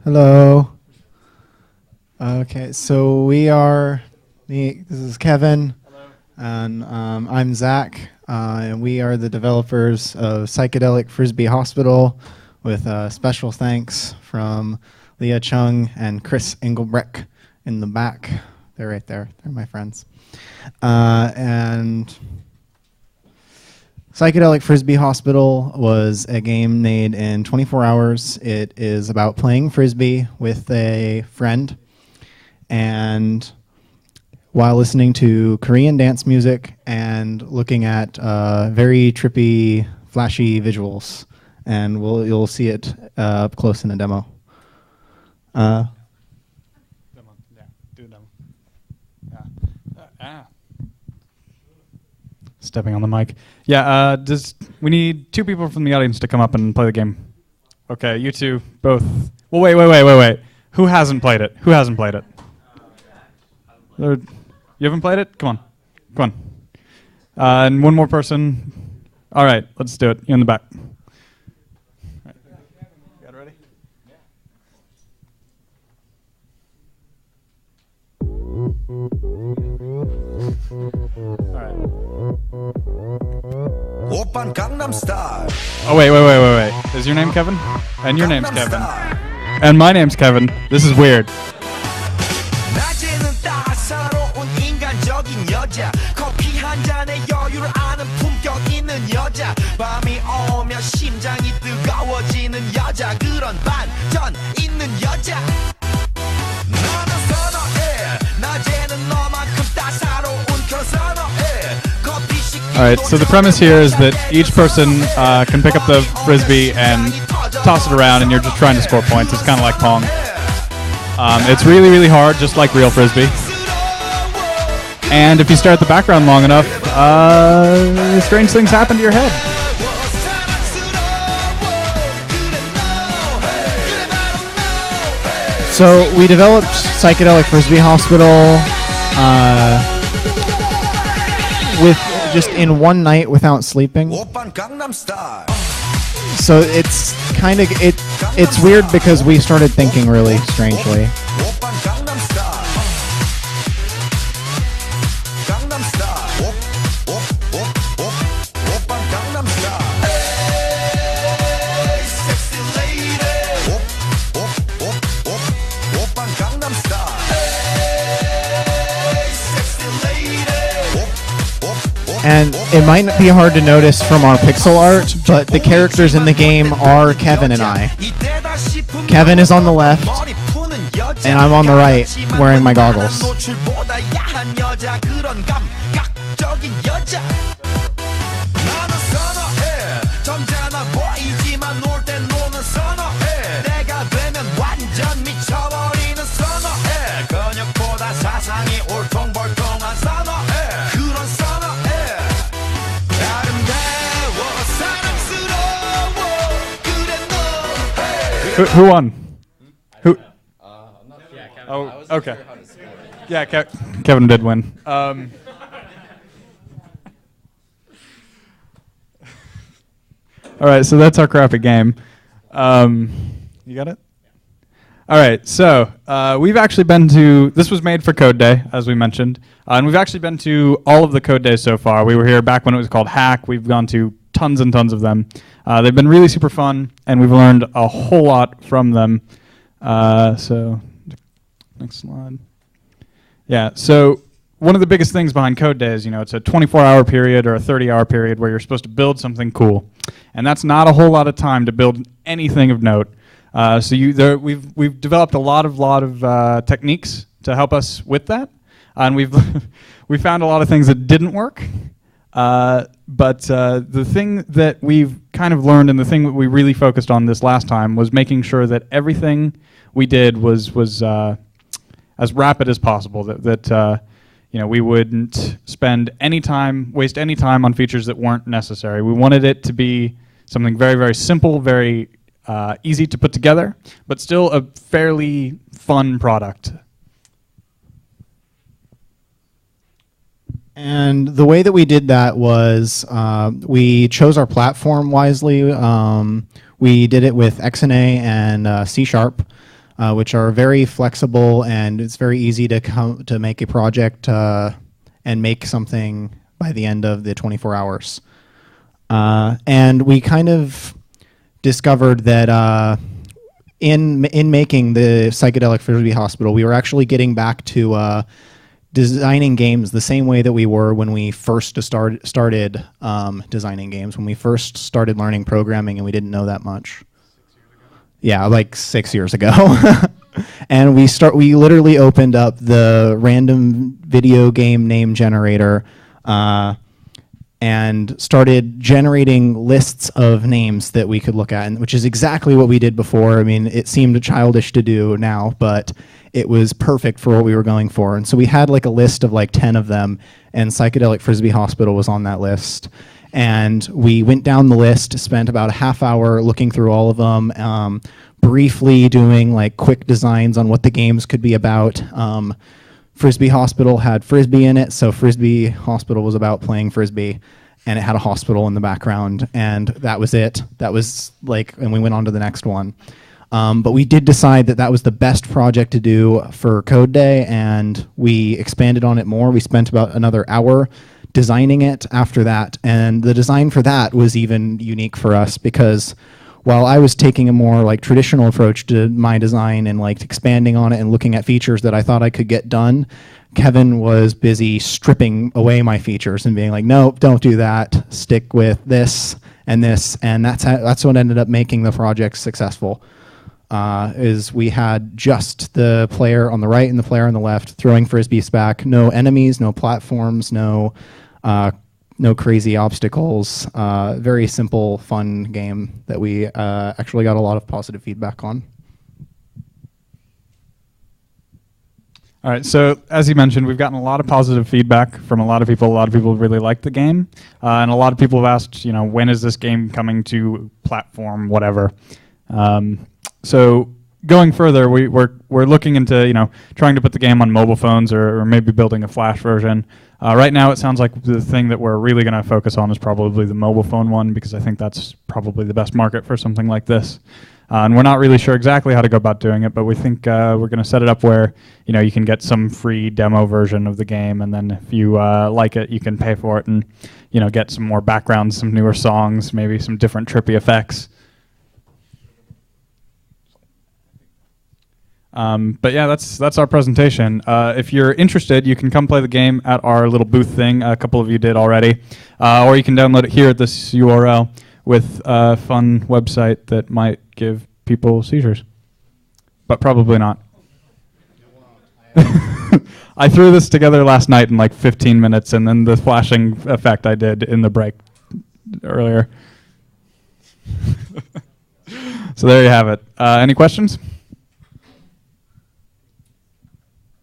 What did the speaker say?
Hello. Okay, so this is Kevin. Hello. And I'm Zach, and we are the developers of Psychedelic Frisbee Hospital, with special thanks from Leah Chung and Chris Engelbrecht in the back. They're right there. They're my friends. And Psychedelic Frisbee Hospital was a game made in 24 hours. It is about playing Frisbee with a friend, and while listening to Korean dance music and looking at very trippy, flashy visuals. And you'll see it up close in a demo. Demo. Yeah, do a demo. Yeah. Stepping on the mic. Yeah, we need 2 people from the audience to come up and play the game. Okay, you two both. Well, wait. Who hasn't played it? You haven't played it? Come on. And one more person. All right, let's do it. You're in the back. Got it ready? All right. Oppan Gangnam Style. Oh, wait. Is your name Kevin? And your name's Kevin. And my name's Kevin. This is weird. 낮에는 따사로운 인간적인 여자 커피 한 잔에 여유를 아는 품격 있는 여자 밤이 오면 심장이 뜨거워지는 여자 그런 반전 있는 여자 나는 선호해 낮에는 너만큼 따사로운 그 선호해 커피 시키고 All right, so the premise here is that each person can pick up the Frisbee and toss it around, and you're just trying to score points. It's kind of like Pong. It's really, really hard, just like real Frisbee. And if you stare at the background long enough, strange things happen to your head. So we developed Psychedelic Frisbee Hospital with just in one night without sleeping. Oppan Gangnam Style. So it's kind of it's weird because we started thinking really strangely. Oppan Gangnam Style. Gangnam Style. Oppan Gangnam Style. Hey, sexy lady. Oppan Gangnam Style. Hey, sexy lady. And it might be hard to notice from our pixel art, but the characters in the game are Kevin and I. Kevin is on the left, and I'm on the right, wearing my goggles. Who won? Who? I'm not sure. Oh, okay. Yeah, Kevin did win. All right, so that's our crappy game. You got it? All right, so we've actually been to, this was made for Code Day, as we mentioned, and we've actually been to all of the Code Days so far. We were here back when it was called Hack. We've gone to tons and tons of them. They've been really super fun, and we've learned a whole lot from them. So, next slide. Yeah, so one of the biggest things behind Code Day is, it's a 24-hour period or a 30-hour period where you're supposed to build something cool. And that's not a whole lot of time to build anything of note. So we've developed a lot of techniques to help us with that. And we found a lot of things that didn't work. But the thing that we've kind of learned, and the thing that we really focused on this last time, was making sure that everything we did was as rapid as possible. That we wouldn't waste any time on features that weren't necessary. We wanted it to be something very, very simple, very easy to put together, but still a fairly fun product. And the way that we did that was we chose our platform wisely. We did it with XNA and C#. which are very flexible, and it's very easy to make a project and make something by the end of the 24 hours. And we kind of discovered that in making the Psychedelic Frisbee Hospital, we were actually getting back to designing games the same way that we were when we first started designing games, when we first started learning programming and we didn't know that much. Yeah, like 6 years ago. And we literally opened up the random video game name generator and started generating lists of names that we could look at, which is exactly what we did before. I mean, it seemed childish to do now, but it was perfect for what we were going for. And so we had like a list of like 10 of them, and Psychedelic Frisbee Hospital was on that list. And we went down the list, spent about a half hour looking through all of them, briefly doing like quick designs on what the games could be about. Frisbee Hospital had Frisbee in it, so Frisbee Hospital was about playing Frisbee, and it had a hospital in the background, and that was it. That was like, and we went on to the next one. But we did decide that that was the best project to do for Code Day, and we expanded on it more. We spent about another hour designing it after that, and the design for that was even unique for us because while I was taking a more like traditional approach to my design and like expanding on it and looking at features that I thought I could get done, Kevin was busy stripping away my features and being like, nope, don't do that. Stick with this, and that's what ended up making the project successful. Is we had just the player on the right and the player on the left throwing frisbees back. No enemies, no platforms, no crazy obstacles. Very simple, fun game that we actually got a lot of positive feedback on. All right, so as you mentioned, we've gotten a lot of positive feedback from a lot of people. A lot of people really like the game, and a lot of people have asked, when is this game coming to platform, whatever. So going further, we're looking into trying to put the game on mobile phones or maybe building a Flash version. Right now, it sounds like the thing that we're really going to focus on is probably the mobile phone one, because I think that's probably the best market for something like this. And we're not really sure exactly how to go about doing it, but we think we're going to set it up where you can get some free demo version of the game, and then if you like it, you can pay for it and get some more backgrounds, some newer songs, maybe some different trippy effects. But yeah, that's our presentation. If you're interested, you can come play the game at our little booth thing. A couple of you did already. Or you can download it here at this URL with a fun website that might give people seizures. But probably not. I threw this together last night in like 15 minutes, and then the flashing effect I did in the break earlier. So there you have it. Any questions?